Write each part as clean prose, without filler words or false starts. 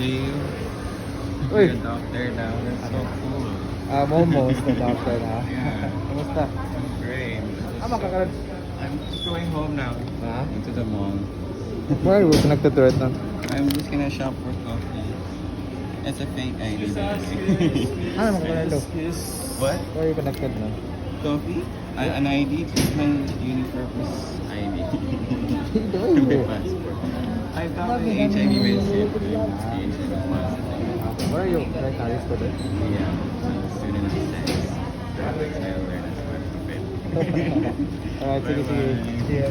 Do you? Uy. You're a doctor now. That's so cool. Momos na doctor na. Yeah. Kamusta? Great. Makakaroon. I'm just going home now. Ha? Into the mall. Where are you nagtuturet na? I'm just gonna shop for coffee. It's a fake ID. Ano makakaroon? What? Where are you connected na? Coffee? An ID? Just my Unipurpose ID. My passport. I got the HIV vaccine. Where are you right now? You're student? Yeah. So student of sex. I learned as part of it. Alright, sige, sige. Bye-bye. See ya.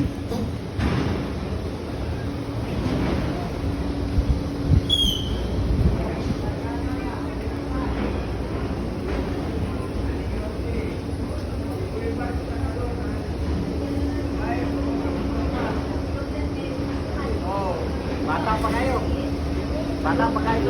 Bata pa kayo. Bata pa kayo.